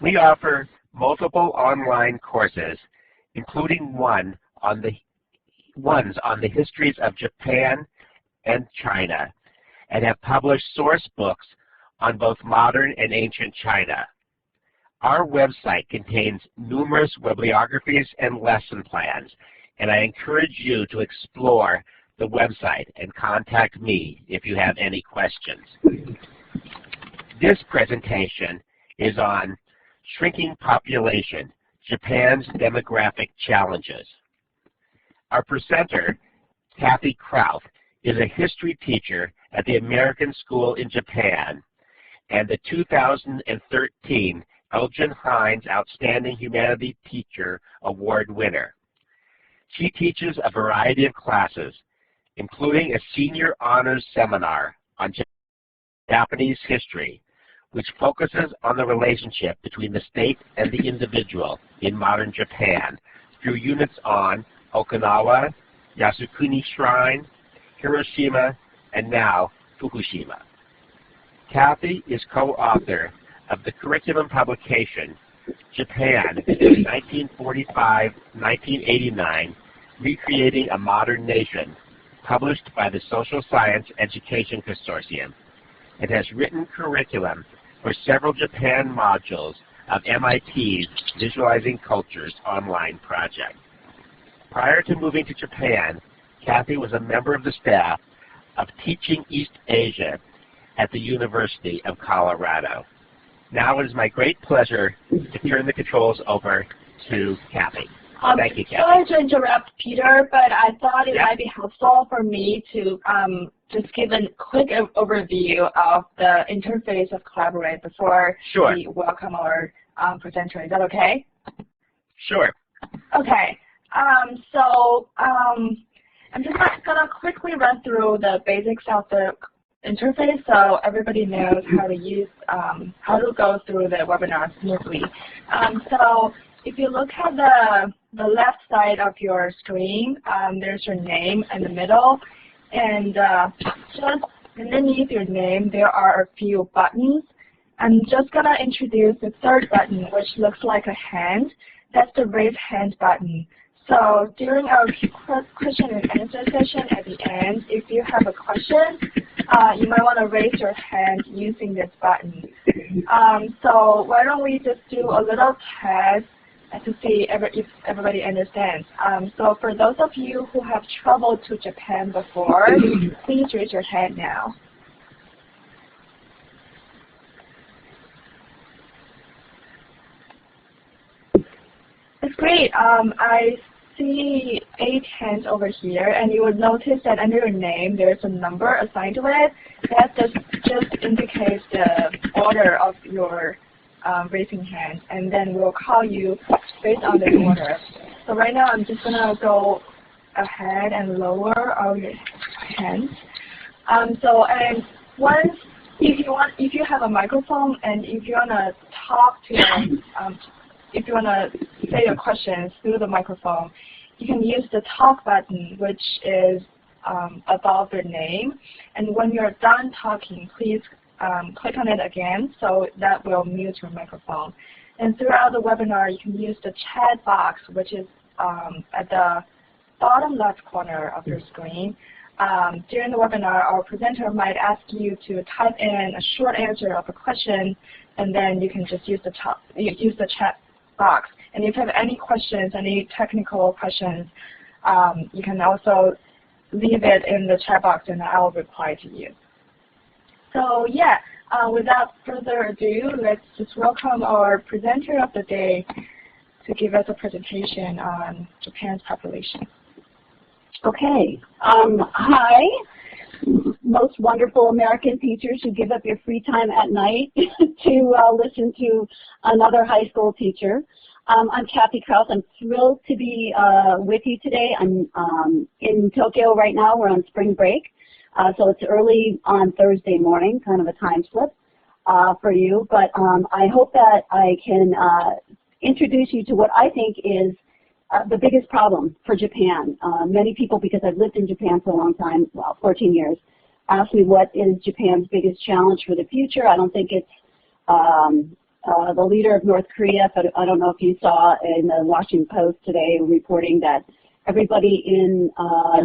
We offer multiple online courses, including ones on the histories of Japan and China, and have published source books on both modern and ancient China. Our website contains numerous bibliographies and lesson plans, and I encourage you to explore the website and contact me if you have any questions. This presentation is on Shrinking Population, Japan's Demographic Challenges. Our presenter, Kathy Krauth, is a history teacher at the American School in Japan and the 2013 Elgin Heinz Outstanding Humanities Teacher Award winner. She teaches a variety of classes, including a senior honors seminar on Japanese history, which focuses on the relationship between the state and the individual in modern Japan through units on Okinawa, Yasukuni Shrine, Hiroshima, and now Fukushima. Kathy is co-author of the curriculum publication, Japan, 1945-1989, Recreating a Modern Nation, published by the Social Science Education Consortium, and has written curriculum for several Japan modules of MIT's Visualizing Cultures online project. Prior to moving to Japan, Kathy was a member of the staff of Teaching East Asia at the University of Colorado. Now it is my great pleasure to turn the controls over to Kathy. Thank you, Kathy. Sorry to interrupt, Peter, but I thought it might be helpful for me to just give a quick overview of the interface of Collaborate before we welcome our presenter. Is that okay? Sure. Okay. I'm just going to quickly run through the basics of the interface so everybody knows how to go through the webinar smoothly. So if you look at the left side of your screen, there's your name in the middle, and just underneath your name there are a few buttons. I'm just going to introduce the third button, which looks like a hand. That's the raise hand button. So during our question and answer session at the end, if you have a question, you might want to raise your hand using this button. So why don't we just do a little test to see if everybody understands. So for those of you who have traveled to Japan before, please raise your hand now. That's great. I see 8 hands over here, and you will notice that under your name there's a number assigned to it. That just indicates the order of your raising hands, and then we'll call you based on the order. So right now I'm just gonna go ahead and lower all your hands. And once, if you have a microphone and if you wanna talk to if you wanna say your questions through the microphone, you can use the talk button, which is above your name. And when you're done talking, please click on it again, so that will mute your microphone. And throughout the webinar, you can use the chat box, which is at the bottom left corner of your screen. During the webinar, our presenter might ask you to type in a short answer of a question, and then you can just use the chat box. And if you have any questions, any technical questions, you can also leave it in the chat box, and I'll reply to you. So yeah, without further ado, let's just welcome our presenter of the day to give us a presentation on Japan's population. Okay. Hi, most wonderful American teachers who give up your free time at night to listen to another high school teacher. I'm Kathy Krauth. I'm thrilled to be with you today. I'm in Tokyo right now. We're on spring break. So it's early on Thursday morning, kind of a time slip for you. But I hope that I can introduce you to what I think is the biggest problem for Japan. Many people, because I've lived in Japan for a long time, well, 14 years, ask me what is Japan's biggest challenge for the future. I don't think it's the leader of North Korea, but I don't know if you saw in the Washington Post today reporting that everybody in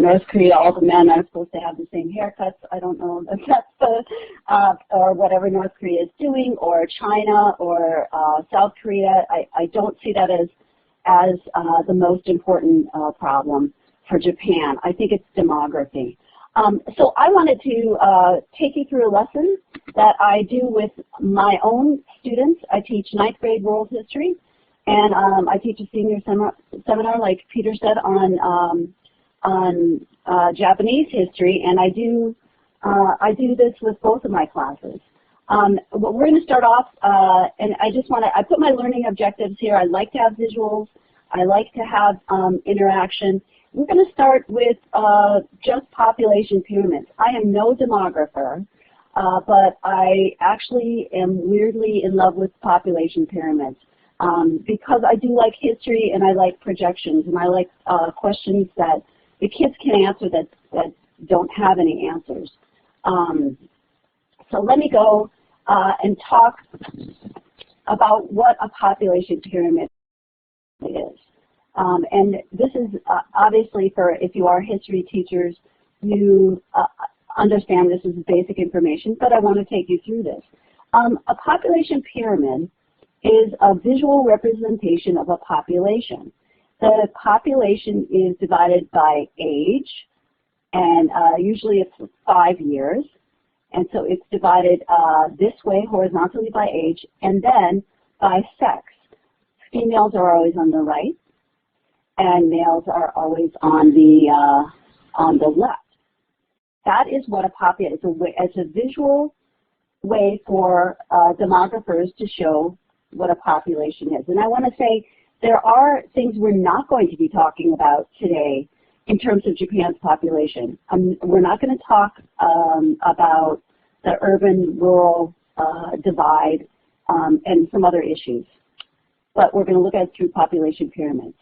North Korea, all the men are supposed to have the same haircuts. I don't know if that's the, or whatever North Korea is doing, or China, or South Korea. I don't see that as the most important problem for Japan. I think it's demography. So I wanted to take you through a lesson that I do with my own students. I teach 9th grade world history, and I teach a senior seminar, like Peter said, on Japanese history, and I do this with both of my classes. We're going to start off, and I put my learning objectives here. I like to have visuals. I like to have interaction. We're going to start with just population pyramids. I am no demographer, but I actually am weirdly in love with population pyramids because I do like history, and I like projections, and I like questions that the kids can answer that don't have any answers. So let me go and talk about what a population pyramid is. And this is obviously for, if you are history teachers, you understand this is basic information, but I want to take you through this. A population pyramid is a visual representation of a population. The population is divided by age, and usually it's 5 years. And so it's divided this way, horizontally by age, and then by sex. Females are always on the right, and males are always on the left. That is what a population is. It's a visual way for demographers to show what a population is. And I want to say there are things we're not going to be talking about today in terms of Japan's population. We're not going to talk about the urban-rural divide and some other issues, but we're going to look at it through population pyramids.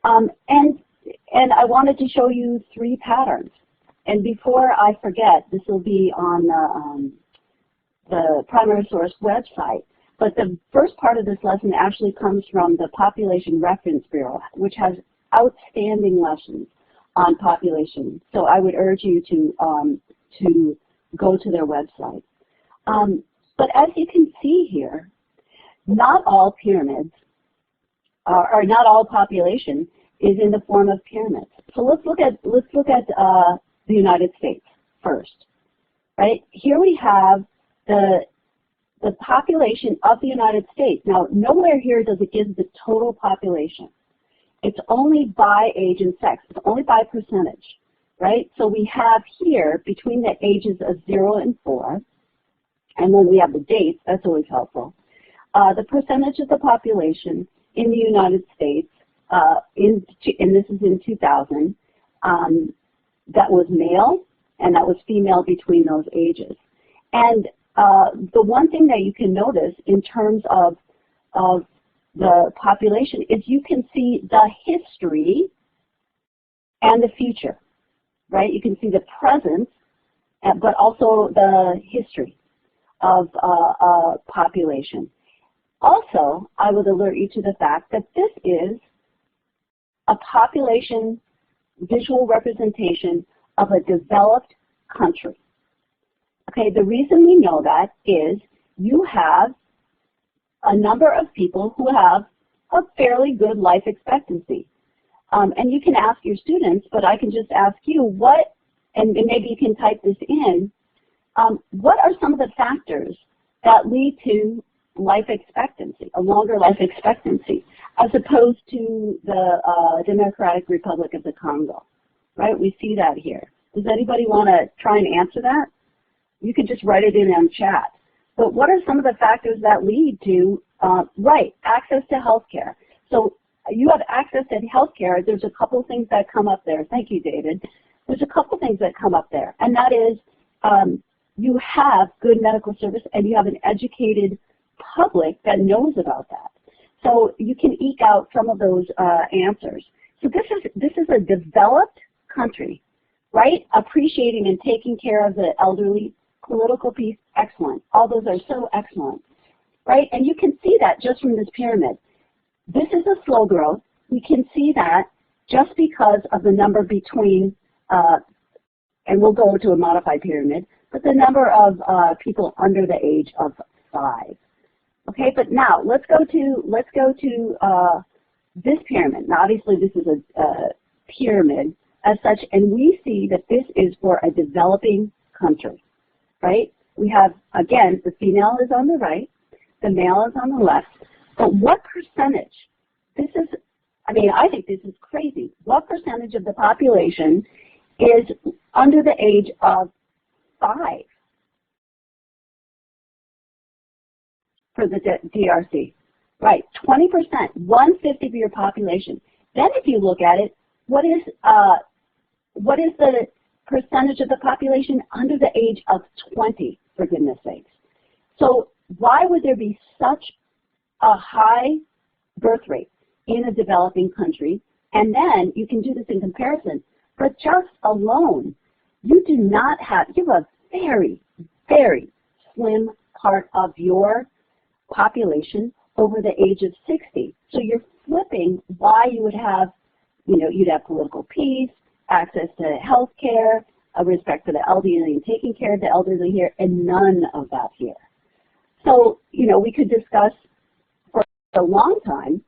And I wanted to show you 3 patterns. And before I forget, this will be on the primary source website. But the first part of this lesson actually comes from the Population Reference Bureau, which has outstanding lessons on population. So I would urge you to go to their website. But as you can see here, not all pyramids or not all population is in the form of pyramids. So let's look at the United States first, right? Here we have the population of the United States. Now, nowhere here does it give the total population. It's only by age and sex. It's only by percentage, right? So we have here between the ages of 0 and 4, and then we have the dates. That's always helpful. The percentage of the population in the United States, and this is in 2000, that was male and that was female between those ages. And the one thing that you can notice in terms of the population is you can see the history and the future, right? You can see the present, but also the history of population. Also, I would alert you to the fact that this is a population visual representation of a developed country. Okay, the reason we know that is you have a number of people who have a fairly good life expectancy. And you can ask your students, but I can just ask you what, and maybe you can type this in, what are some of the factors that lead to life expectancy, a longer life expectancy, as opposed to the Democratic Republic of the Congo, right? We see that here. Does anybody want to try and answer that? You can just write it in on chat. But what are some of the factors that lead to, right, access to health care? So you have access to health care. There's a couple things that come up there. Thank you, David. There's a couple things that come up there, and that is you have good medical service and you have an educated public that knows about that. So you can eke out some of those answers. So this is a developed country, right? Appreciating and taking care of the elderly. Political peace, excellent. All those are so excellent. right? And you can see that just from this pyramid. This is a slow growth. We can see that just because of the number between, and we'll go to a modified pyramid, but the number of people under the age of 5. Okay, but now let's go to this pyramid. Now, obviously, this is a pyramid as such, and we see that this is for a developing country, right? We have, again, the female is on the right, the male is on the left, but what percentage? This is, I mean, I think this is crazy. What percentage of the population is under the age of 5 for the DRC? Right, 20%, 1/50 of your population. Then if you look at it, what is the percentage of the population under the age of 20, for goodness sakes? So why would there be such a high birth rate in a developing country? And then you can do this in comparison. But just alone, you do not have, you have a very, very slim part of your population over the age of 60. So you're flipping why you would have, you know, you'd have political peace, access to health care, a respect for the elderly and taking care of the elderly here, and none of that here. So, you know, we could discuss for a long time,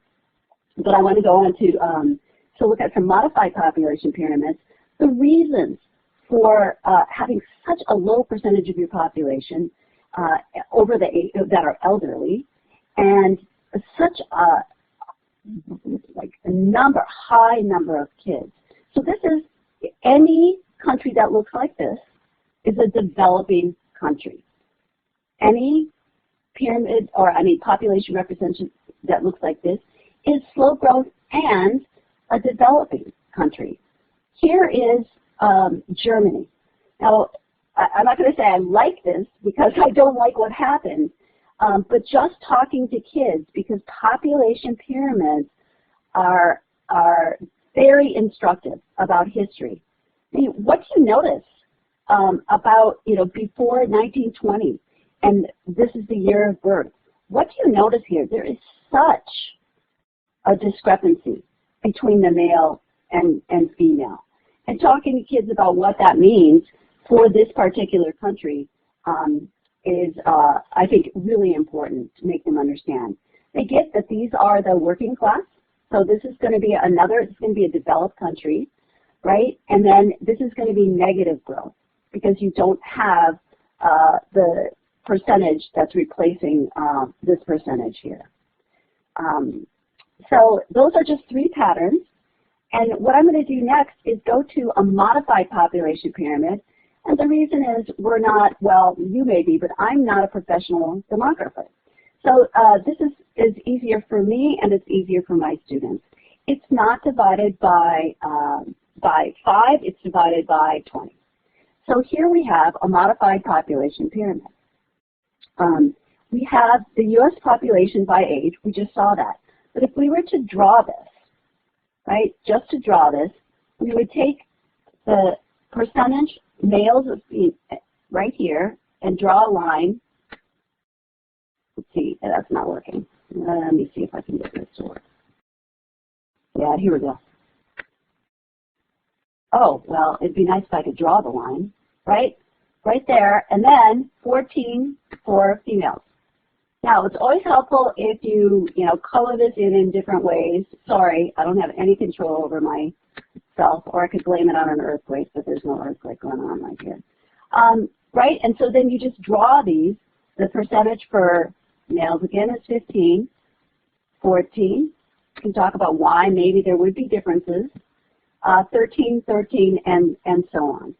but I want to go on to look at some modified population pyramids, the reasons for having such a low percentage of your population over the age, that are elderly, and such a high number of kids. So this is, any country that looks like this is a developing country. Any pyramid or any population representation that looks like this is slow growth and a developing country. Here is Germany. Now, I'm not going to say I like this because I don't like what happened, but just talking to kids, because population pyramids are very instructive about history. I mean, what do you notice about, you know, before 1920, and this is the year of birth? What do you notice here? There is such a discrepancy between the male and female. And talking to kids about what that means for this particular country is, I think, really important to make them understand. They get that these are the working class, so this is going to be it's going to be a developed country, right? And then this is going to be negative growth because you don't have the percentage that's replacing this percentage here. So those are just 3 patterns. And what I'm going to do next is go to a modified population pyramid. And the reason is we're not, well, you may be, but I'm not a professional demographer. So this is easier for me and it's easier for my students. It's not divided by 5, it's divided by 20. So here we have a modified population pyramid. We have the U.S. population by age, we just saw that. But if we were to draw this, right, just to draw this, we would take the percentage males right here and draw a line. Let's see, that's not working. Let me see if I can get this to work. Yeah, here we go. Oh, well, it'd be nice if I could draw the line, right? Right there, and then 14 for females. Now, it's always helpful if you color this in different ways. Sorry, I don't have any control over myself, or I could blame it on an earthquake, but there's no earthquake going on right here. Right, and so then you just draw these. The percentage for males, again, is 15, 14. You can talk about why maybe there would be differences. 13, 13, and so on.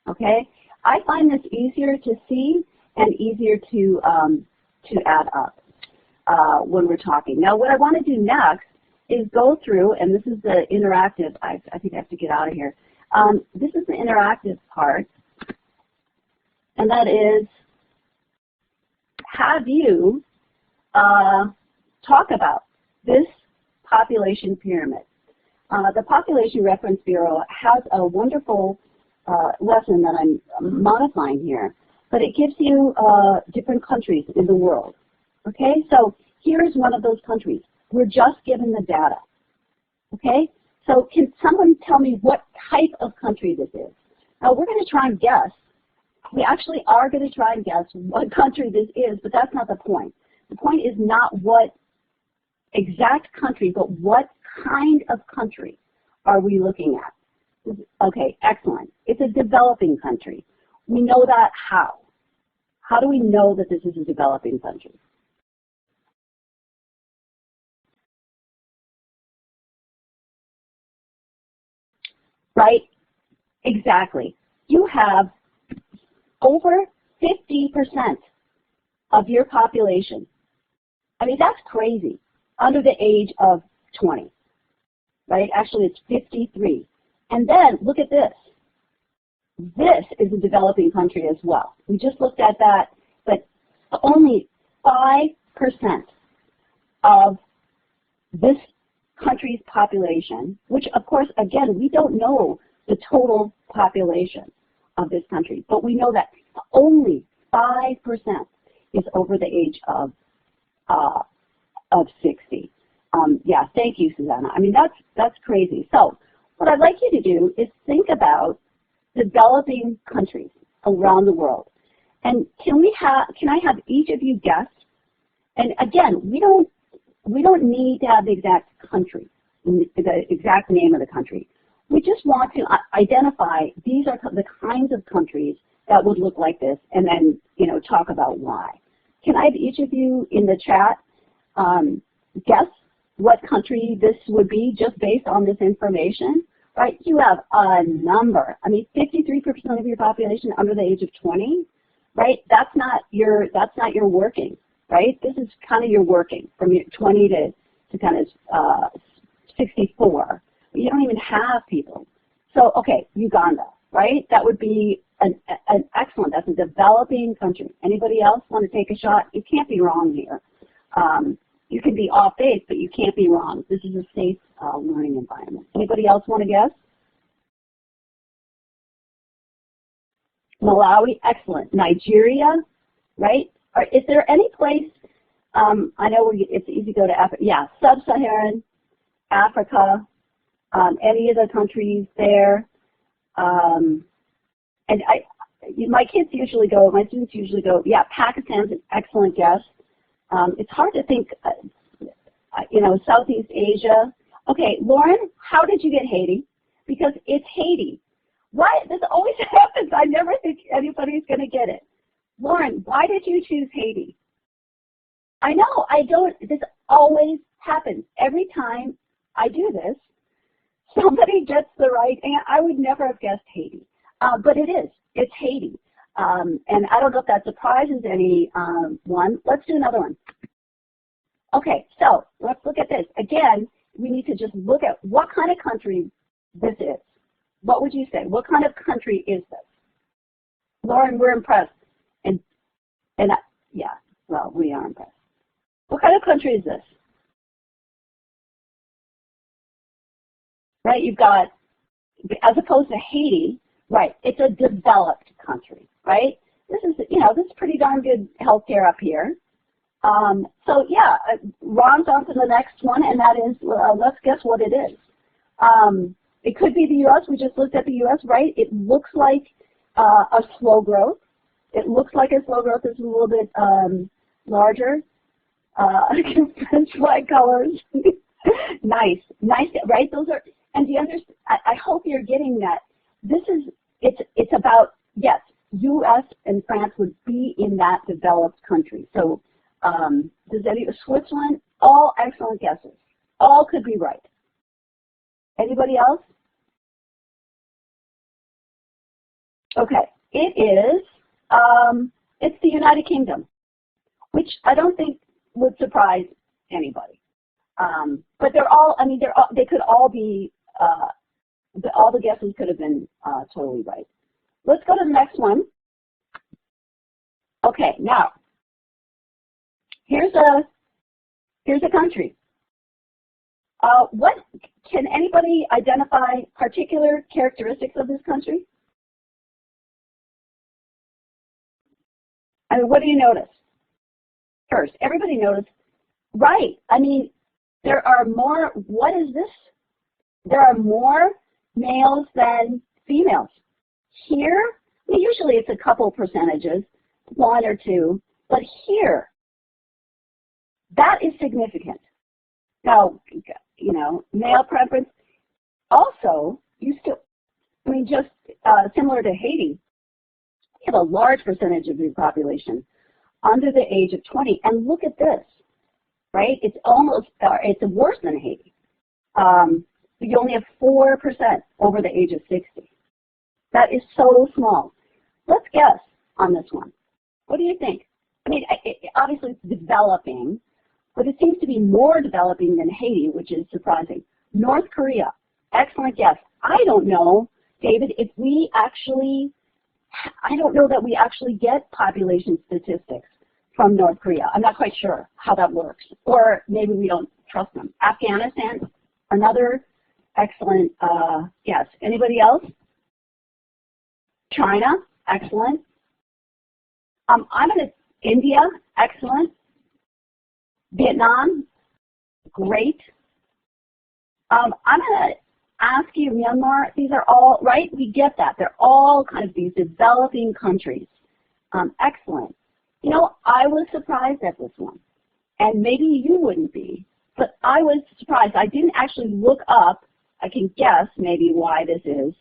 Okay? I find this easier to see and easier to add up when we're talking. Now, what I want to do next is go through, and this is the interactive. I think I have to get out of here. This is the interactive part, and that is have you talk about this population pyramid. The Population Reference Bureau has a wonderful lesson that I'm modifying here, but it gives you different countries in the world, Okay, so here's one of those countries. We're just given the data. Okay, so can someone tell me what type of country this is? Now we're going to try and guess. We actually are going to try and guess what country this is, but that's not the point. The point is not what exact country, but what kind of country are we looking at? Okay, excellent. It's a developing country. We know that how? How do we know that this is a developing country? Right? Exactly. You have over 50% of your population. I mean, that's crazy. Under the age of 20. Right? Actually, it's 53. And then look at this. This is a developing country as well. We just looked at that, but only 5% of this country's population, which of course, again, we don't know the total population of this country, but we know that only 5% is over the age of 60. Yeah, thank you, Susanna. I mean, that's crazy. So what I'd like you to do is think about developing countries around the world. And can I have each of you guess? And again, we don't need to have the exact country, the exact name of the country. We just want to identify these are the kinds of countries that would look like this, and then talk about why. Can I have each of you in the chat guess what country this would be just based on this information? Right? You have a number. I mean, 53% of your population under the age of 20. Right? That's not your working. Right? This is kind of your working from your 20 to kind of 64. You don't even have people. So, okay, Uganda, right? That would be an excellent, that's a developing country. Anybody else want to take a shot? You can't be wrong here. You can be off base, but you can't be wrong. This is a safe learning environment. Anybody else want to guess? Malawi, excellent. Nigeria, right? Is there any place, I know it's easy to go to Africa, yeah, sub-Saharan Africa, any of the countries there. And my students usually go, yeah, Pakistan's an excellent guess. It's hard to think, Southeast Asia. Okay, Lauren, how did you get Haiti? Because it's Haiti. Why? This always happens. I never think anybody's going to get it. Lauren, why did you choose Haiti? I know, this always happens. Every time I do this, somebody gets the right, and I would never have guessed Haiti. But it is. It's Haiti. And I don't know if that surprises anyone. Let's do another one. Okay, so let's look at this. Again, we need to just look at what kind of country this is. What would you say? What kind of country is this? Lauren, we're impressed. Yeah, well, we are impressed. What kind of country is this? Right, you've got, as opposed to Haiti, right, it's a developed country, right? This is pretty darn good healthcare up here. So yeah, Ron's on to the next one, and that is, let's guess what it is. It could be the U.S. We just looked at the U.S., right? It looks like a slow growth. It looks like a slow growth is a little bit larger. French flag colors. Nice, right? Those are, and do you understand? I hope you're getting that. It's about, yes, U.S. and France would be in that developed country. So Switzerland, all excellent guesses. All could be right. Anybody else? Okay, it is, it's the United Kingdom, which I don't think would surprise anybody. But they could all be, all the guesses could have been totally right. Let's go to the next one. Okay, now, here's a country. What can anybody identify particular characteristics of this country? I mean, what do you notice? first. Everybody knows, right? I mean, there are more, what is this? There are more males than females. Here, usually it's a couple percentages, 1 or 2, but here, that is significant. Now, you know, male preference, also, just similar to Haiti, we have a large percentage of your population under the age of 20, and look at this, right? It's almost, it's worse than Haiti. You only have 4% over the age of 60. That is so small. Let's guess on this one. What do you think? I mean, obviously it's developing, but it seems to be more developing than Haiti, which is surprising. North Korea, excellent guess. I don't know, David, if we actually, I don't know that we actually get population statistics from North Korea. I'm not quite sure how that works, or maybe we don't trust them. Afghanistan, another excellent guess. Anybody else? China, excellent. India, excellent. Vietnam, great. I'm going to ask you, Myanmar, these are all, right? We get that. They're all kind of these developing countries. Excellent. You know, I was surprised at this one, and maybe you wouldn't be, but I was surprised. I didn't actually look up. I can guess maybe why this is,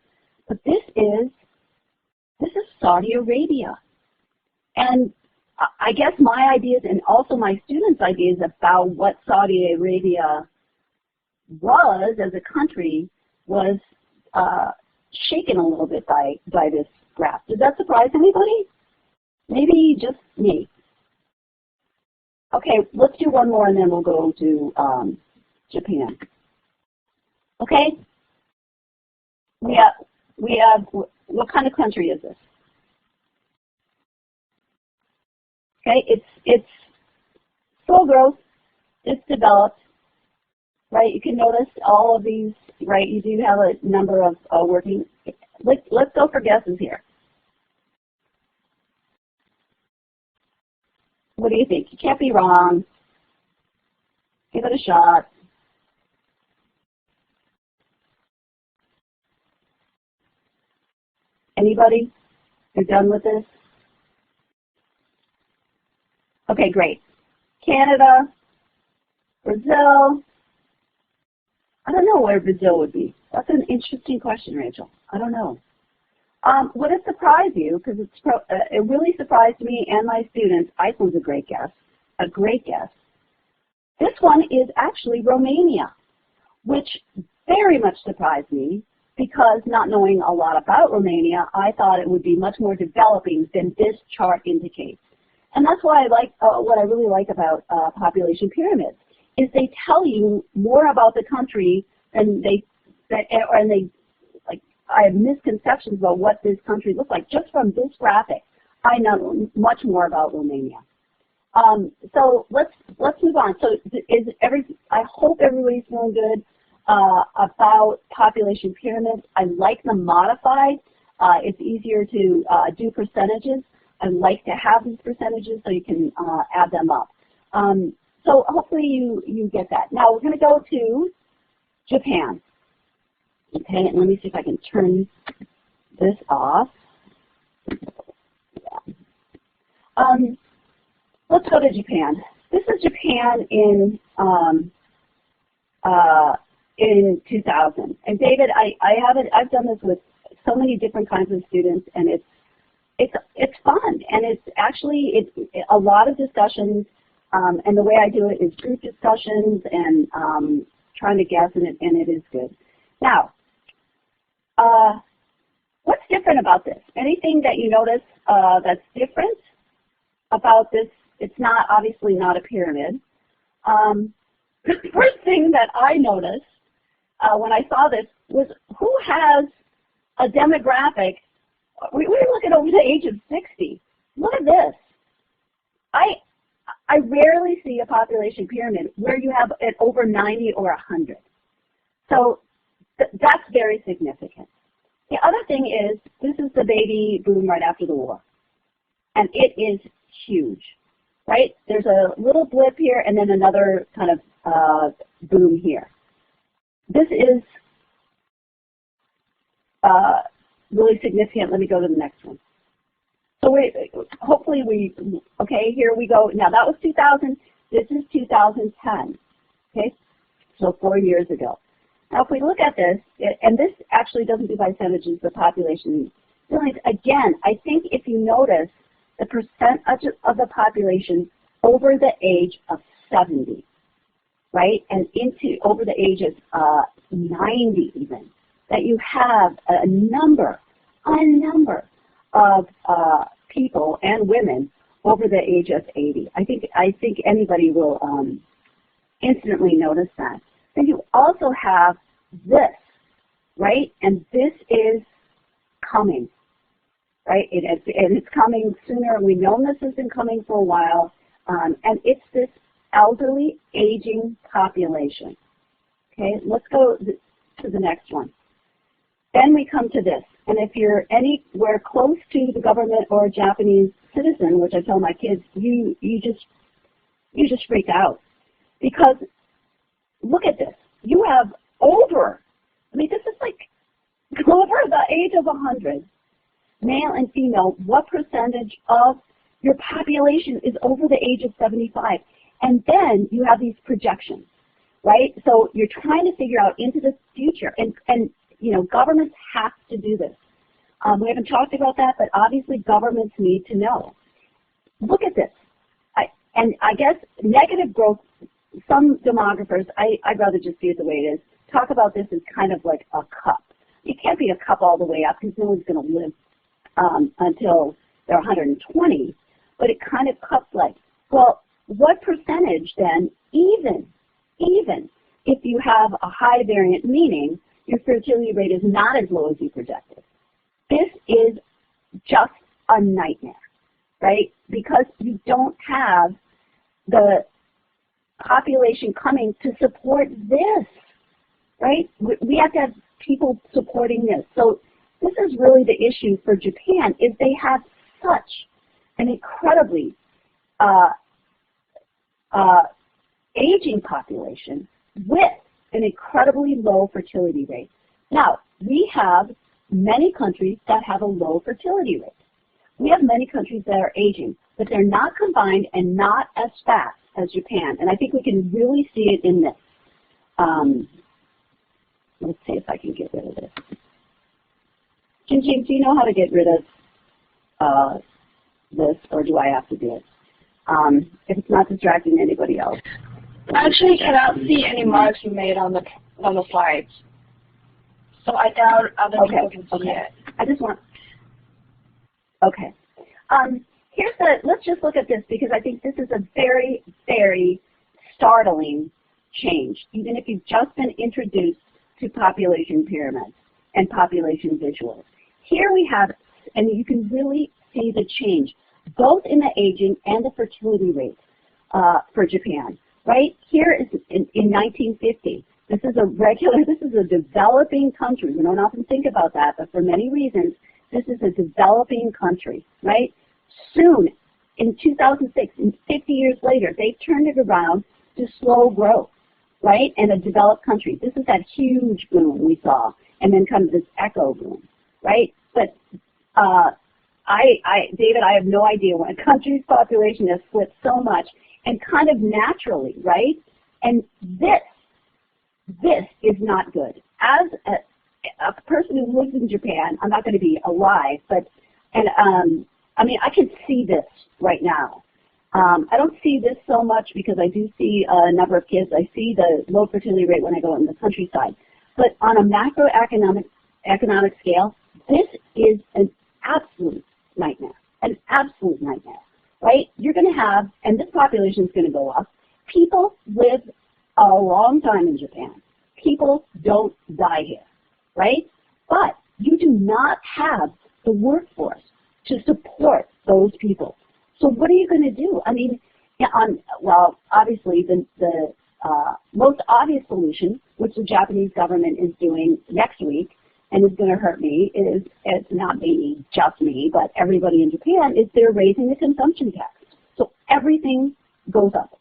but this is Saudi Arabia. And I guess my ideas and also my students' ideas about what Saudi Arabia was as a country was shaken a little bit by this graph. Does that surprise anybody? Maybe just me. Okay, let's do one more and then we'll go to Japan. Okay? We have, what kind of country is this? Okay, it's slow growth, it's developed, right? You can notice all of these, right? You do have a number of working. Let's go for guesses here. What do you think? You can't be wrong. Give it a shot. Anybody? You're done with this? Okay, great. Canada, Brazil. I don't know where Brazil would be. That's an interesting question, Rachel. I don't know. Would it surprise you? Because it really surprised me and my students. Iceland's a great guess. A great guess. This one is actually Romania, which very much surprised me because not knowing a lot about Romania, I thought it would be much more developing than this chart indicates. And that's why I like what I really like about population pyramids is they tell you more about the country than I have misconceptions about what this country looks like. Just from this graphic, I know much more about Romania. So let's move on. So I hope everybody's feeling good about population pyramids. I like them modified. It's easier to do percentages. I like to have these percentages so you can add them up. So hopefully you get that. Now we're going to go to Japan. Okay, and let me see if I can turn this off. Yeah. Let's go to Japan. This is Japan in 2000. And David, I've done this with so many different kinds of students, and it's fun, and it's actually a lot of discussions, and the way I do it is group discussions and trying to guess, and it is good. Now, what's different about this? Anything that you notice that's different about this? It's not obviously not a pyramid. The first thing that I noticed when I saw this was who has a demographic. We were looking over the age of 60. Look at this. I rarely see a population pyramid where you have it over 90 or 100. So that's very significant. The other thing is this is the baby boom right after the war. And it is huge. right? There's a little blip here and then another kind of boom here. This is really significant. Let me go to the next one. So hopefully okay, here we go. Now that was 2000, this is 2010, okay? So 4 years ago. Now if we look at this, and this actually doesn't do by percentages, the population. Again, I think if you notice the percent of the population over the age of 70, right, and over the age of 90 even, that you have a number of people and women over the age of 80. I think anybody will instantly notice that. Then you also have this, right? And this is coming, right? And it's coming sooner. We've known this has been coming for a while. And it's this elderly, aging population. Okay, let's go to the next one. Then we come to this. And if you're anywhere close to the government or a Japanese citizen, which I tell my kids, you just freak out. Because look at this. You have over, this is like over the age of 100, male and female, what percentage of your population is over the age of 75? And then you have these projections, right? So you're trying to figure out into the future, and you know, governments have to do this. We haven't talked about that, but obviously governments need to know. Look at this. I guess negative growth, some demographers, I'd rather just see it the way it is, talk about this as kind of like a cup. It can't be a cup all the way up because no one's going to live until they're 120, but it kind of cups like, well, what percentage then, even if you have a high variant, meaning your fertility rate is not as low as you projected? This is just a nightmare, right? Because you don't have the population coming to support this, right? We have to have people supporting this. So this is really the issue for Japan, is they have such an incredibly aging population with an incredibly low fertility rate. Now, we have many countries that have a low fertility rate. We have many countries that are aging, but they're not combined and not as fast as Japan. And I think we can really see it in this. Let's see if I can get rid of this. Jin, do you know how to get rid of this, or do I have to do it? If it's not distracting anybody else. I actually cannot see any marks you made on the slides. So I doubt other people can see it. I just want, okay. Let's just look at this, because I think this is a very, very startling change, even if you've just been introduced to population pyramids and population visuals. Here we have, and you can really see the change, both in the aging and the fertility rates for Japan. Right here is in 1950. This is a developing country. We don't often think about that, but for many reasons, this is a developing country, right? Soon, in 2006, and 50 years later, they've turned it around to slow growth, right? And a developed country. This is that huge boom we saw, and then kind of this echo boom, right? But David, I have no idea when a country's population has flipped so much and kind of naturally, right? And this is not good. As a person who lives in Japan, I'm not going to be alive, but, I can see this right now. I don't see this so much because I do see a number of kids. I see the low fertility rate when I go in the countryside. But on a macroeconomic scale, this is an absolute nightmare, right? You're going to have, and this population is going to go up. People live a long time in Japan. People don't die here, right? But you do not have the workforce to support those people. So what are you going to do? Well, obviously the most obvious solution, which the Japanese government is doing next week, and is going to hurt me, it's not maybe just me, but everybody in Japan, is they're raising the consumption tax. So everything goes up,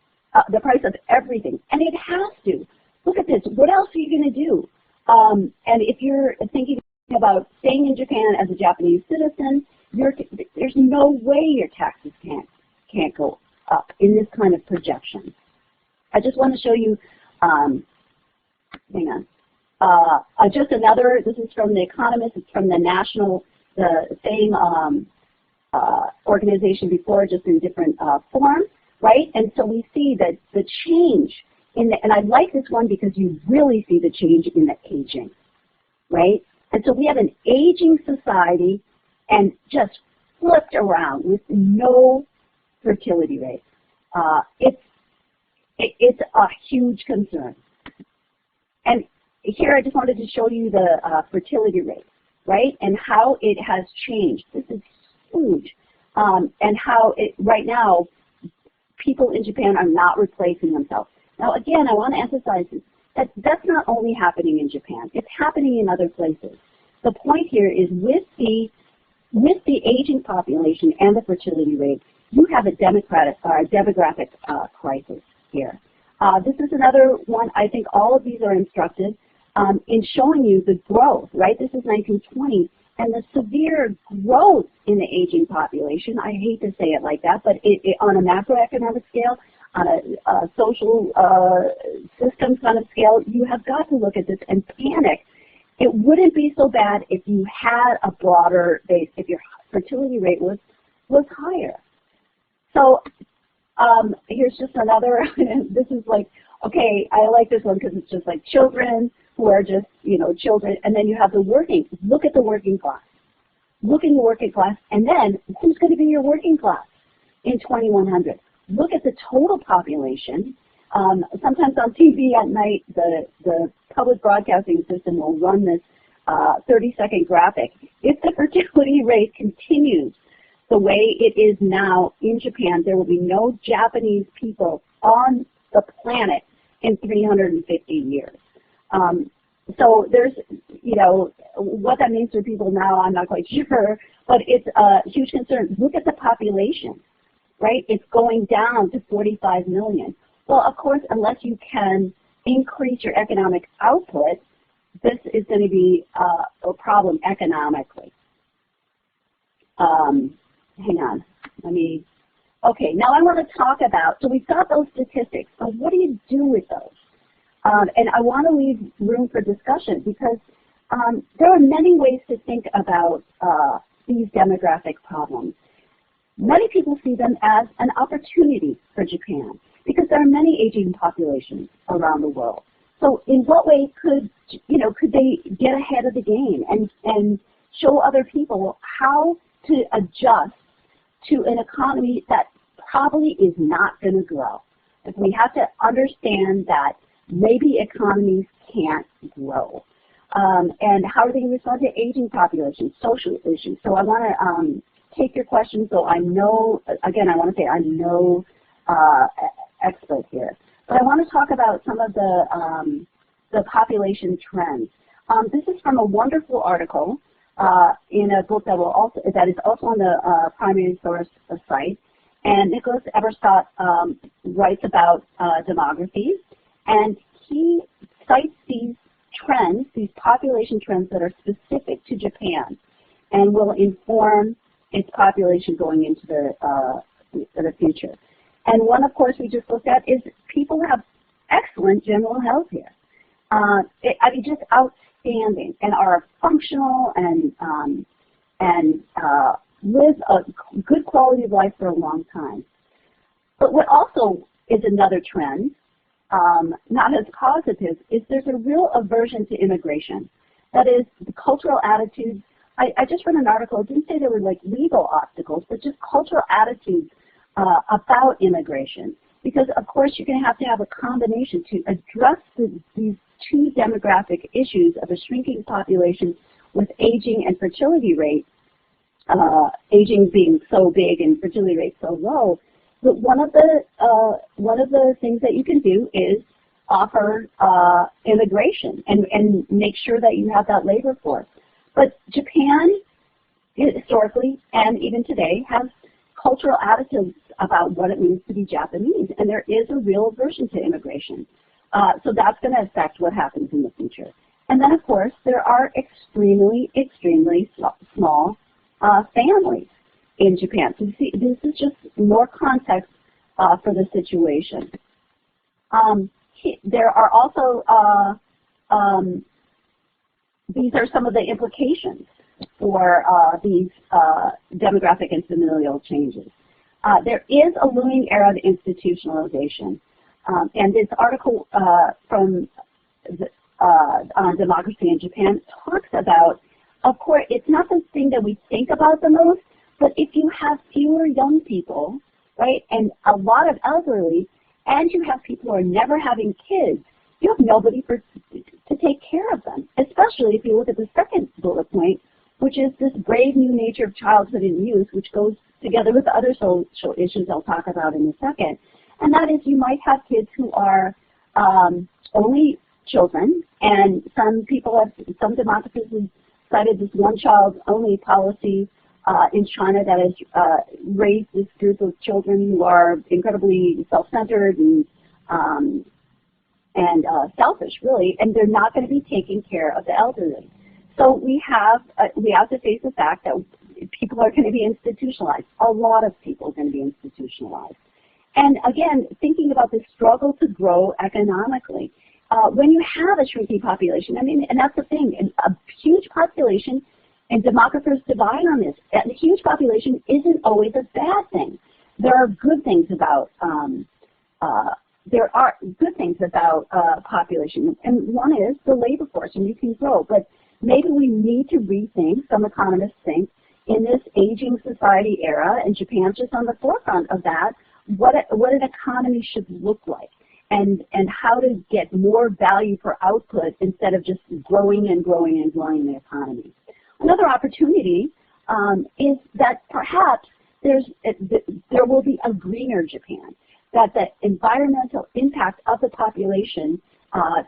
the price of everything, and it has to. Look at this. What else are you going to do? And if you're thinking about staying in Japan as a Japanese citizen, there's no way your taxes can't go up in this kind of projection. I just want to show you, hang on, just another, this is from The Economist, it's from the same organization before, just in different form, right? And so we see that the change and I like this one because you really see the change in the aging, right? And so we have an aging society and just flipped around with no fertility rate. It's a huge concern. And here I just wanted to show you the fertility rate, right? And how it has changed. This is huge. And how right now, people in Japan are not replacing themselves. Now again, I want to emphasize this, that that's not only happening in Japan, it's happening in other places. The point here is with the aging population and the fertility rate, you have a demographic crisis here. This is another one. I think all of these are instructive in showing you the growth, right? This is 1920, and the severe growth in the aging population. I hate to say it like that, but on a macroeconomic scale, on a social system kind of scale, you have got to look at this and panic. It wouldn't be so bad if you had a broader base, if your fertility rate was higher. So here's just another, this is like, okay, I like this one because it's just like children who are just, children, and then you have the working. Look at the working class. Look in the working class, and then who's going to be your working class in 2100? Look at the total population. Sometimes on TV at night, the public broadcasting system will run this 30-second graphic. If the fertility rate continues the way it is now in Japan, there will be no Japanese people on the planet in 350 years. So there's, what that means for people now, I'm not quite sure, but it's a huge concern. Look at the population, right? It's going down to 45 million. Well, of course, unless you can increase your economic output, this is going to be a problem economically. Hang on, okay, now I want to talk about, so we've got those statistics, so what do you do with those? And I want to leave room for discussion because there are many ways to think about these demographic problems. Many people see them as an opportunity for Japan because there are many aging populations around the world. So in what way could they get ahead of the game and show other people how to adjust to an economy that probably is not going to grow? If we have to understand that maybe economies can't grow. And how are they going to respond to aging populations, social issues? So I want to take your questions, so I'm no, again, I want to say I'm no expert here. But I want to talk about some of the population trends. This is from a wonderful article in a book that is also on the primary source site. And Nicholas Eberstadt writes about demographies, and he cites these trends, these population trends that are specific to Japan and will inform its population going into the future. And one, of course, we just looked at is people have excellent general health here. Just outstanding, and are functional and live a good quality of life for a long time. But what also is another trend, not as positive, is there's a real aversion to immigration. That is, the cultural attitudes. I just read an article, it didn't say there were like legal obstacles, but just cultural attitudes about immigration. Because of course you're going to have a combination to address these two demographic issues of a shrinking population with aging and fertility rate, aging being so big and fertility rate so low. But one of the things that you can do is offer immigration and make sure that you have that labor force. But Japan, historically and even today, has cultural attitudes about what it means to be Japanese, and there is a real aversion to immigration. So that's going to affect what happens in the future. And then, of course, there are extremely, extremely small families in Japan. So you see, this is just more context for the situation. There are also, these are some of the implications for these demographic and familial changes. There is a looming era of institutionalization. And this article from on democracy in Japan talks about, of course, it's not the thing that we think about the most, but if you have fewer young people, right, and a lot of elderly, and you have people who are never having kids, you have nobody to take care of them, especially if you look at the second bullet point, which is this brave new nature of childhood and youth, which goes together with the other social issues I'll talk about in a second. And that is, you might have kids who are only children, and some democracies have cited this one-child-only policy in China that has raised this group of children who are incredibly self-centered and selfish, really, and they're not going to be taking care of the elderly. So we have to face the fact that people are going to be institutionalized. A lot of people are going to be institutionalized. And again, thinking about the struggle to grow economically, when you have a shrinking population, I mean, and that's the thing, a huge population, and demographers divide on this, a huge population isn't always a bad thing. There are good things about population, and one is the labor force, and you can grow, but maybe we need to rethink, some economists think, in this aging society era, and Japan's just on the forefront of that, what an economy should look like, and how to get more value per output instead of just growing and growing and growing the economy. Another opportunity is that perhaps there will be a greener Japan, that the environmental impact of the population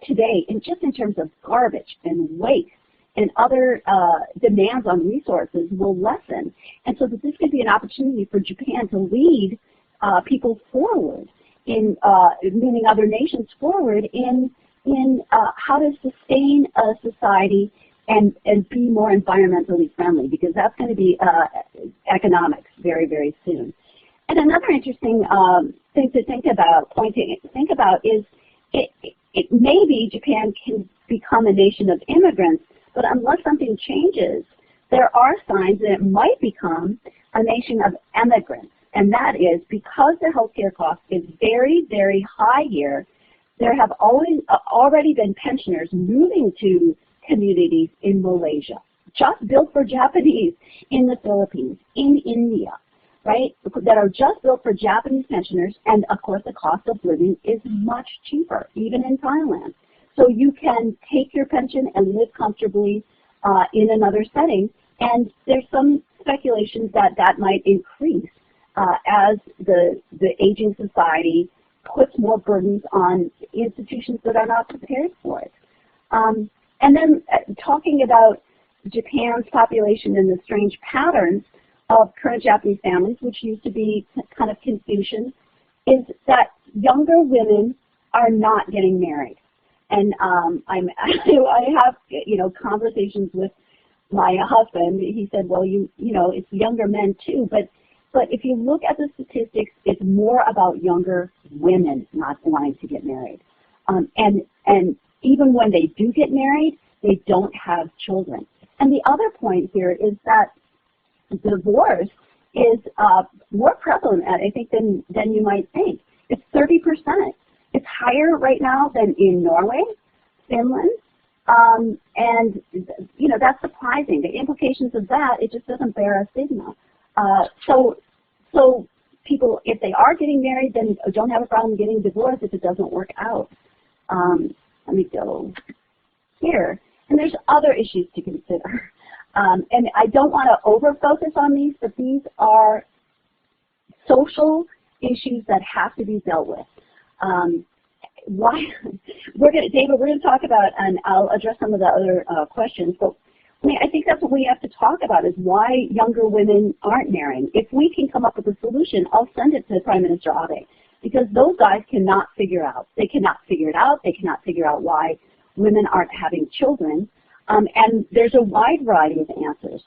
today, and just in terms of garbage and waste and other demands on resources, will lessen. And so that this could be an opportunity for Japan to lead people forward, in moving other nations forward in how to sustain a society and be more environmentally friendly, because that's going to be economics very, very soon. And another interesting thing to think about is it maybe Japan can become a nation of immigrants, but unless something changes, there are signs that it might become a nation of emigrants. And that is because the healthcare cost is very, very high here. There have already been pensioners moving to communities in Malaysia, just built for Japanese, in the Philippines, in India, right, that are just built for Japanese pensioners, and of course the cost of living is much cheaper, even in Thailand. So you can take your pension and live comfortably in another setting, and there's some speculation that that might increase as the aging society puts more burdens on institutions that are not prepared for it. And then talking about Japan's population and the strange patterns of current Japanese families, which used to be kind of Confucian, is that younger women are not getting married. And I have conversations with my husband. He said, well, it's younger men too, but if you look at the statistics, it's more about younger women not wanting to get married. And even when they do get married, they don't have children. And the other point here is that divorce is more prevalent, I think, than you might think. It's 30%. It's higher right now than in Norway, Finland, and that's surprising. The implications of that, it just doesn't bear a stigma. So people, if they are getting married, then don't have a problem getting divorced if it doesn't work out. Let me go here. And there's other issues to consider. And I don't want to over-focus on these, but these are social issues that have to be dealt with. David, we're going to talk about, and I'll address some of the other questions, but I mean, I think that's what we have to talk about is why younger women aren't marrying. If we can come up with a solution, I'll send it to Prime Minister Abe, because those guys cannot figure out. They cannot figure it out. They cannot figure out why women aren't having children. And there's a wide variety of answers.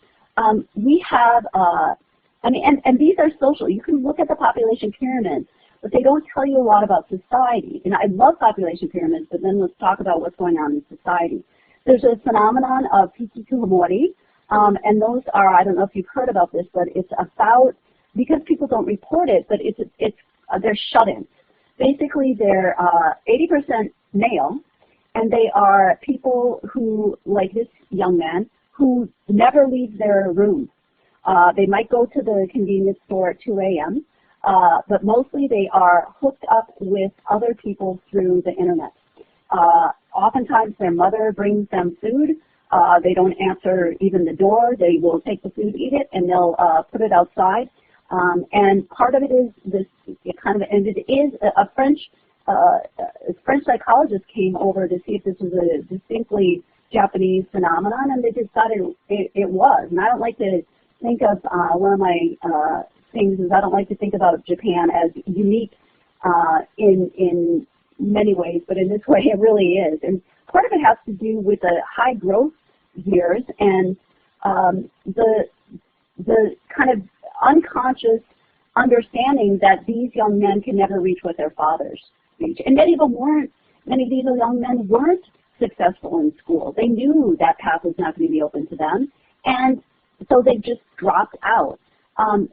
We have, I mean, and these are social. You can look at the population pyramids, but they don't tell you a lot about society. And I love population pyramids, but then let's talk about what's going on in society. There's a phenomenon of Hikikomori, and those are, I don't know if you've heard about this, but it's about, because people don't report it, but they're shut-ins. Basically, they're 80% male, and they are people who, like this young man, who never leave their room. They might go to the convenience store at 2 a.m., but mostly they are hooked up with other people through the internet. Oftentimes their mother brings them food. They don't answer even the door. They will take the food, eat it, and they'll put it outside. And part of it is this, and it is a French psychologist came over to see if this was a distinctly Japanese phenomenon, and they decided it was. And I don't like to think of, one of my things is I don't like to think about Japan as unique in many ways, but in this way it really is. And part of it has to do with the high growth years and the kind of unconscious understanding that these young men can never reach what their fathers reach. And many of these young men weren't successful in school. They knew that path was not going to be open to them, and so they just dropped out. I'm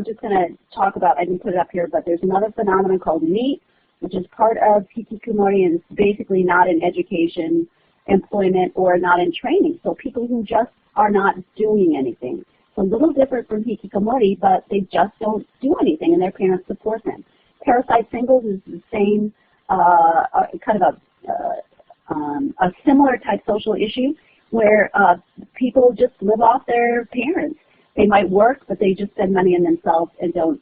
just going to talk about, I didn't put it up here, but there's another phenomenon called NEET, which is part of Hikikomori, and it's basically not in education, employment, or not in training. So people who just are not doing anything. It's a little different from Hikikomori, but they just don't do anything, and their parents support them. Parasite singles is the same, kind of a similar type social issue where people just live off their parents. They might work, but they just spend money on themselves and don't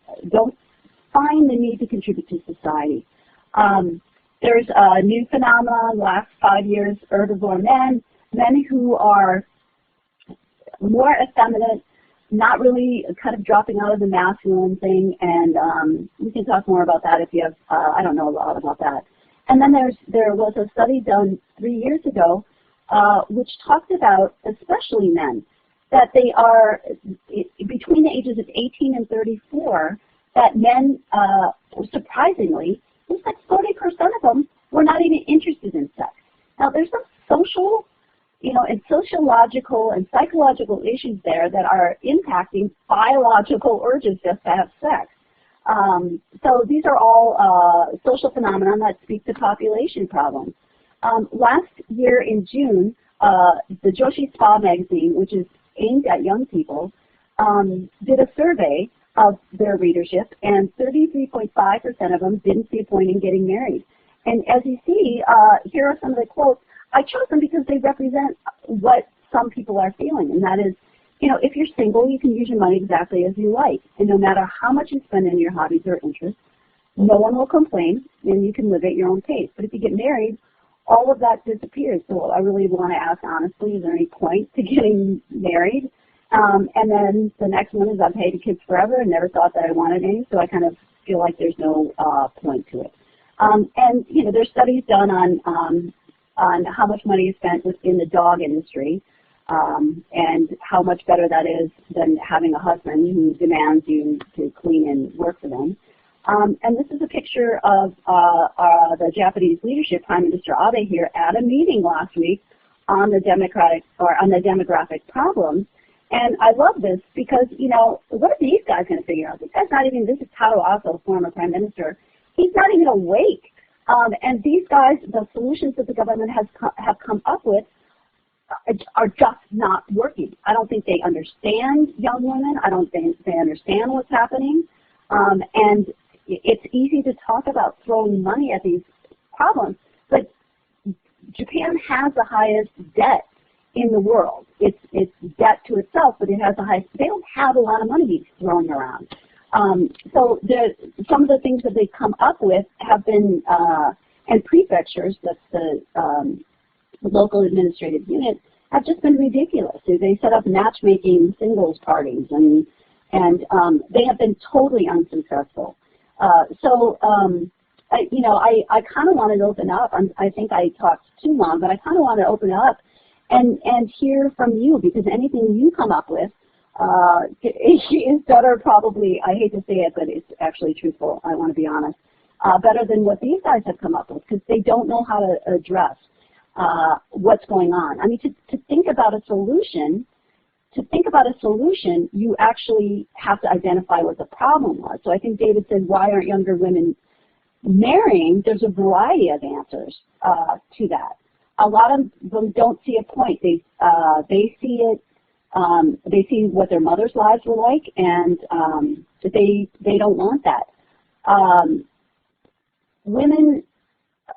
find the need to contribute to society. There's a new phenomenon, last 5 years, herbivore men who are more effeminate, not really kind of dropping out of the masculine thing, and we can talk more about that if you have, I don't know a lot about that. And then there was a study done 3 years ago which talked about, especially men, that they are, between the ages of 18 and 34, that men, surprisingly, it was like 40% of them were not even interested in sex. Now, there's some social, and sociological and psychological issues there that are impacting biological urges just to have sex. So these are all social phenomena that speak to population problems. Last year in June, the Joshi Spa magazine, which is aimed at young people, did a survey of their readership, and 33.5% of them didn't see a point in getting married. And as you see, here are some of the quotes. I chose them because they represent what some people are feeling, and that is, if you're single, you can use your money exactly as you like, and no matter how much you spend in your hobbies or interests, no one will complain, and you can live at your own pace. But if you get married, all of that disappears. So I really want to ask honestly, is there any point to getting married? And then the next one is I've hated kids forever and never thought that I wanted any, so I kind of feel like there's no point to it. And there's studies done on how much money is spent within the dog industry, and how much better that is than having a husband who demands you to clean and work for them. And this is a picture of the Japanese leadership, Prime Minister Abe here, at a meeting last week on the demographic problems. And I love this because, what are these guys going to figure out? This guy's not even, this is Taro Aso, former Prime Minister. He's not even awake. And these guys, the solutions that the government have come up with are just not working. I don't think they understand young women. I don't think they understand what's happening. And it's easy to talk about throwing money at these problems, but Japan has the highest debt in the world. It's debt to itself, but it has the highest. They don't have a lot of money thrown around. So some of the things that they've come up with have been, and prefectures, that's the local administrative unit have just been ridiculous. They set up matchmaking singles parties, and they have been totally unsuccessful. I kind of want to open up. I think I talked too long, but I kind of want to open up and hear from you, because anything you come up with is better, probably. I hate to say it, but it's actually truthful. I want to be honest. Better than what these guys have come up with, because they don't know how to address what's going on. I mean, to think about a solution, you actually have to identify what the problem was. So I think David said, why aren't younger women marrying? There's a variety of answers to that. A lot of them don't see a point. They see it. They see what their mother's lives were like, and they don't want that. Women,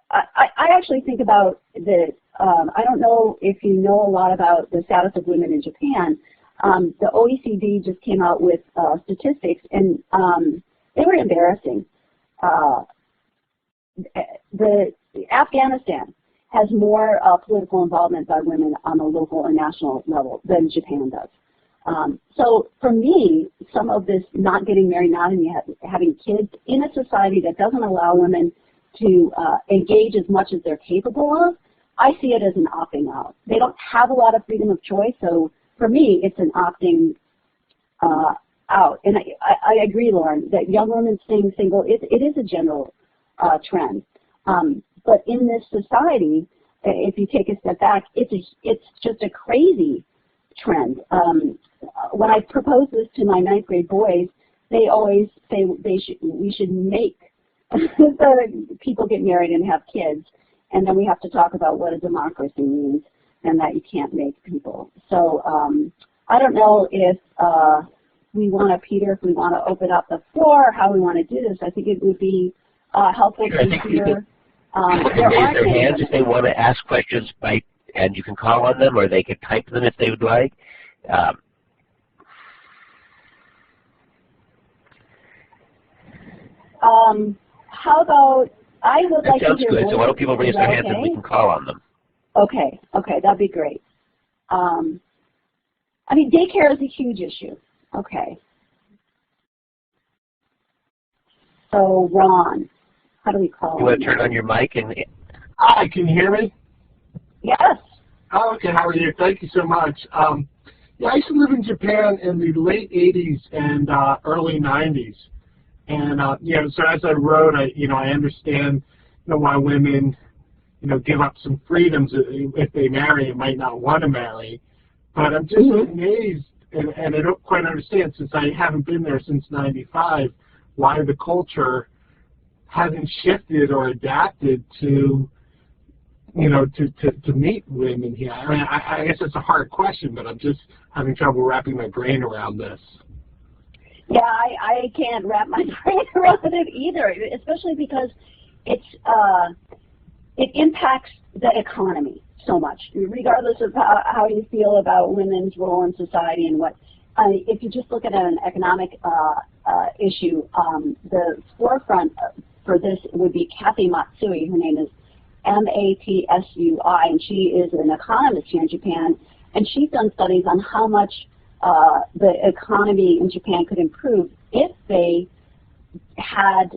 I actually think about the, I don't know if you know a lot about the status of women in Japan. The OECD just came out with statistics, and they were embarrassing. Afghanistan has more political involvement by women on a local or national level than Japan does. So for me, some of this not getting married, not having kids in a society that doesn't allow women to engage as much as they're capable of, I see it as an opting out. They don't have a lot of freedom of choice, so for me, it's an opting out. And I agree, Lauren, that young women staying single, it is a general trend. But in this society, if you take a step back, it's just a crazy trend. When I propose this to my 9th grade boys, they always say we should make the people get married and have kids, and then we have to talk about what a democracy means and that you can't make people. So I don't know if we want to, Peter, if we want to open up the floor, or how we want to do this. I think it would be helpful to hear. People can raise their hands if they want to ask questions, and you can call on them, or they can type them if they would like. How about, I would like to hear. That sounds good. So why don't people raise their hands and we can call on them? Okay, that'd be great. I mean, daycare is a huge issue. Okay. So, Ron, how do we call you? Want to turn on your mic? Hi, can you hear me? Yes. Oh, okay, how are you? Thank you so much. Yeah, I used to live in Japan in the late 80s and early 90s. And, so as I wrote, I understand, why women, give up some freedoms if they marry and might not want to marry. But I'm just amazed, and I don't quite understand, since I haven't been there since '95, why the culture hasn't shifted or adapted to, to meet women here. I mean, I guess it's a hard question, but I'm just having trouble wrapping my brain around this. Yeah, I can't wrap my brain around it either, especially because it impacts the economy so much, regardless of how you feel about women's role in society and what. If you just look at an economic issue, the forefront for this would be Kathy Matsui. Her name is Matsui, and she is an economist here in Japan, and she's done studies on how much the economy in Japan could improve if they had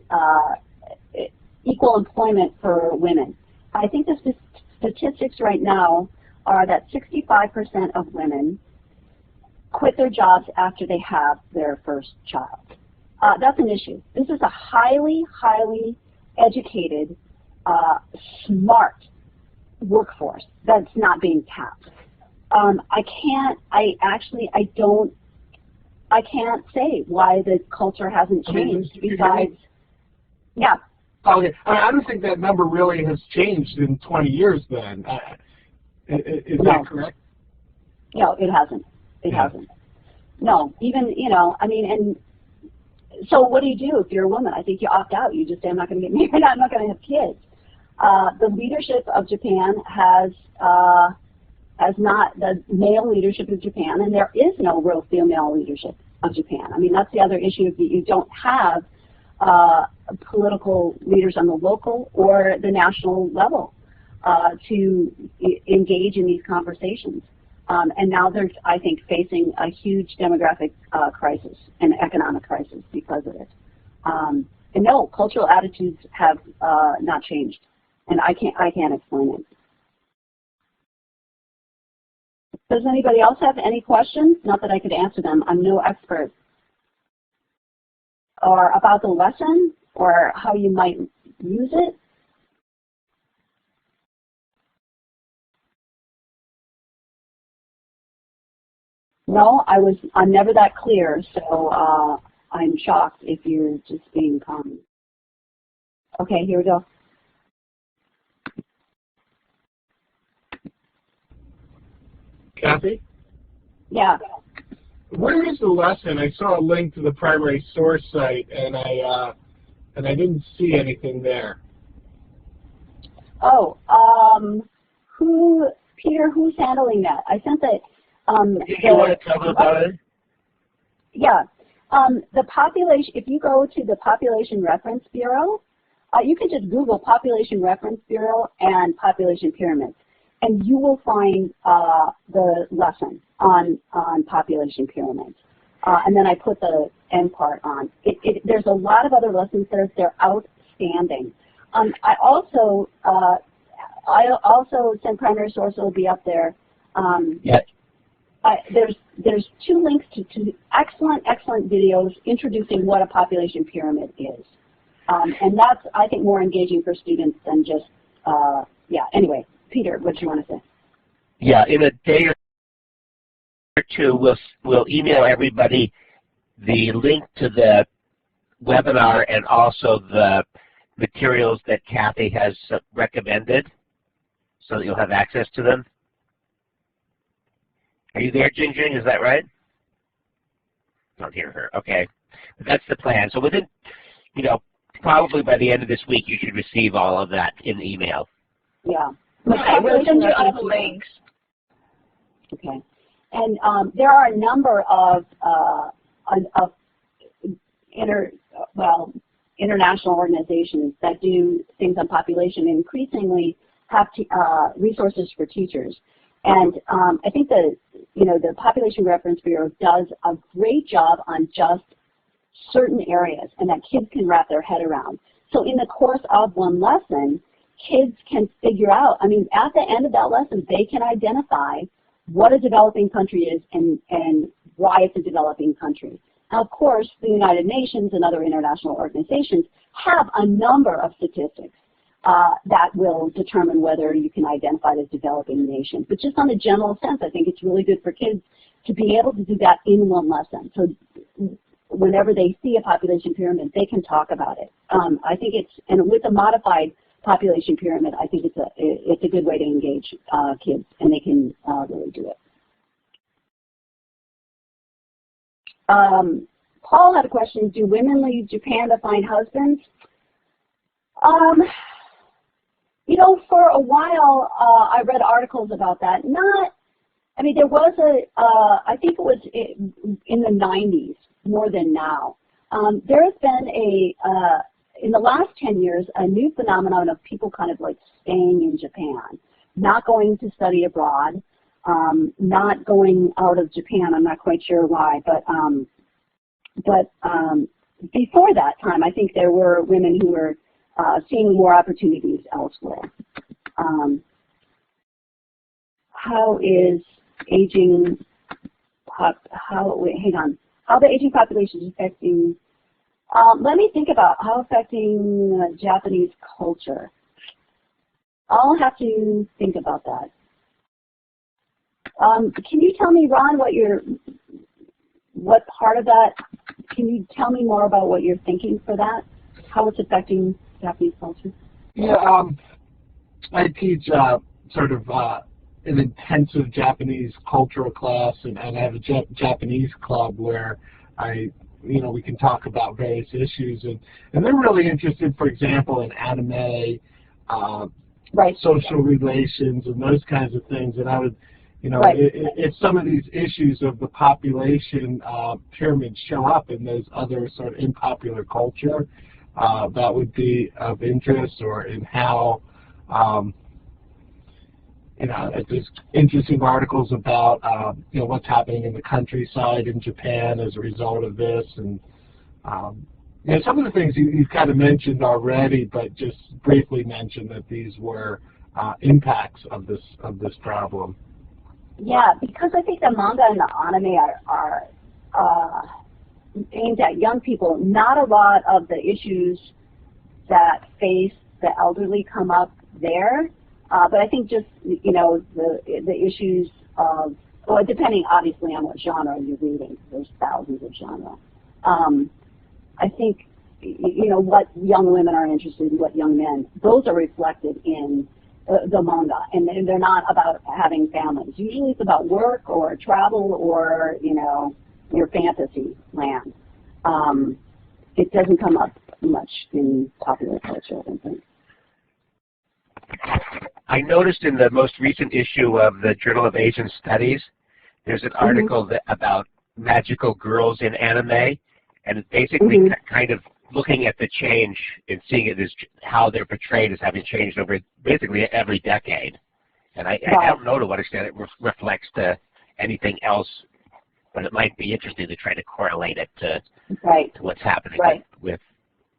equal employment for women. I think the statistics right now are that 65% of women quit their jobs after they have their first child. That's an issue. This is a highly, highly educated, smart workforce that's not being tapped. I can't say why the culture hasn't changed besides, yeah. Okay. I don't think that number really has changed in 20 years then. Is that correct? No, it hasn't. It hasn't. No, even, I mean, and so what do you do if you're a woman? I think you opt out. You just say, I'm not going to get married, I'm not going to have kids. The leadership of Japan has not, the male leadership of Japan, and there is no real female leadership of Japan. I mean, that's the other issue, is that you don't have political leaders on the local or the national level. to engage in these conversations. And now they're, I think, facing a huge demographic crisis and economic crisis because of it. And no, cultural attitudes have not changed, and I can't explain it. Does anybody else have any questions? Not that I could answer them. I'm no expert. Or about the lesson, or how you might use it? No, I'm never that clear, so I'm shocked if you're just being calm. Okay, here we go. Kathy? Yeah. Where is the lesson? I saw a link to the primary source site, and I didn't see anything there. Oh, Peter, who's handling that? I sent that. You want to tell me about it? Yeah. The population, if you go to the Population Reference Bureau, you can just Google Population Reference Bureau and population pyramids, and you will find the lesson on population pyramids. And then I put the end part on. There's a lot of other lessons there. They're outstanding. I also sent primary source. It'll be up there. Yeah. There's two links to excellent videos introducing what a population pyramid is. And that's, I think, more engaging for students than just, yeah. Anyway, Peter, what do you want to say? Yeah, in a day or two, we'll email everybody the link to the webinar and also the materials that Kathy has recommended, so that you'll have access to them. Are you there, Jingjing? Is that right? Don't hear her. Okay, but that's the plan. So within, probably by the end of this week, you should receive all of that in email. Yeah. Okay, we'll send you all the links. Okay, and there are a number of international organizations that do things on population and increasingly have resources for teachers. And I think the Population Reference Bureau does a great job on just certain areas, and that kids can wrap their head around. So in the course of one lesson, kids can figure out, I mean, at the end of that lesson, they can identify what a developing country is and why it's a developing country. Now, of course, the United Nations and other international organizations have a number of statistics that will determine whether you can identify it as developing nation. But just on a general sense, I think it's really good for kids to be able to do that in one lesson. So whenever they see a population pyramid, they can talk about it. I think and with a modified population pyramid, I think it's a good way to engage kids, and they can really do it. Paul had a question: do women leave Japan to find husbands? For a while, I read articles about that. There was I think it was in the 90s more than now. There has been in the last 10 years, a new phenomenon of people kind of like staying in Japan, not going to study abroad, not going out of Japan. I'm not quite sure why, but before that time, I think there were women who were seeing more opportunities elsewhere. How is aging? How the aging population is affecting? Let me think about how affecting Japanese culture. I'll have to think about that. Can you tell me, Ron, what part of that? Can you tell me more about what you're thinking for that? How it's affecting Japanese culture? Yeah, I teach sort of an intensive Japanese cultural class, and I have a Japanese club where we can talk about various issues, and they're really interested, for example, in anime, right, social relations, and those kinds of things. And I would, right, if some of these issues of the population pyramid show up in those other sort of unpopular culture, that would be of interest, or in how there's interesting articles about what's happening in the countryside in Japan as a result of this, and some of the things you've kind of mentioned already, but just briefly mention that these were impacts of this problem. Yeah, because I think the manga and the anime are aimed at young people. Not a lot of the issues that face the elderly come up there, but I think just the issues of, well, depending obviously on what genre you're reading. There's thousands of genres. I think what young women are interested in, what young men, those are reflected in the manga, and they're not about having families. Usually it's about work or travel or your fantasy land. It doesn't come up much in popular culture, I don't think. I noticed in the most recent issue of the Journal of Asian Studies, there's an article about magical girls in anime, and it's basically kind of looking at the change and seeing it as how they're portrayed as having changed over basically every decade. And I don't know to what extent it reflects to anything else, but it might be interesting to try to correlate it to what's happening with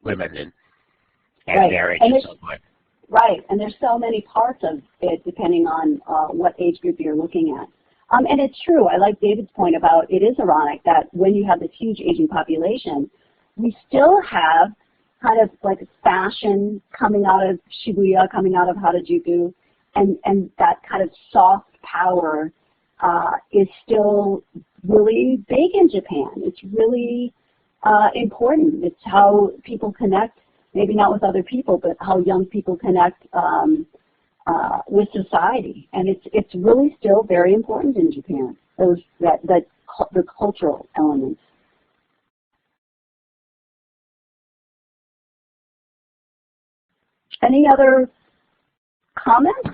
women and marriage and so forth. Right, and there's so many parts of it depending on what age group you're looking at. And it's true, I like David's point about it is ironic that when you have this huge aging population, we still have kind of like fashion coming out of Shibuya, coming out of Harajuku, and that kind of soft power is still really big in Japan. It's really important. It's how people connect, maybe not with other people, but how young people connect with society. And it's really still very important in Japan, the cultural elements. Any other comments?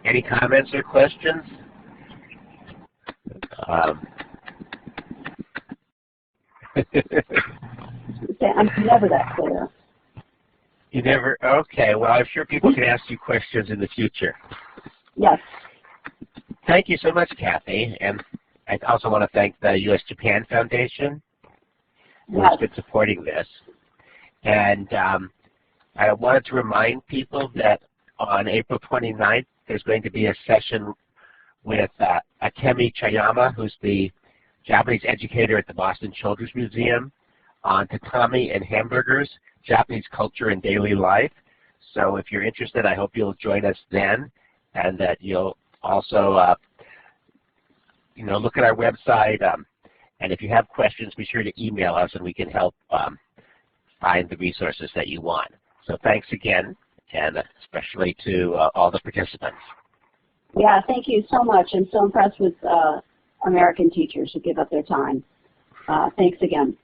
Any comments or questions? I'm never that clear. You never? Okay, well, I'm sure people can ask you questions in the future. Yes. Thank you so much, Kathy. And I also want to thank the U.S.-Japan Foundation, who has been supporting this. And I wanted to remind people that on April 29th, there's going to be a session with Akemi Chayama, who's the Japanese educator at the Boston Children's Museum, on tatami and hamburgers, Japanese culture and daily life. So if you're interested, I hope you'll join us then, and that you'll also look at our website, and if you have questions, be sure to email us and we can help find the resources that you want. So thanks again, and especially to all the participants. Yeah, thank you so much. I'm so impressed with American teachers who give up their time. Thanks again.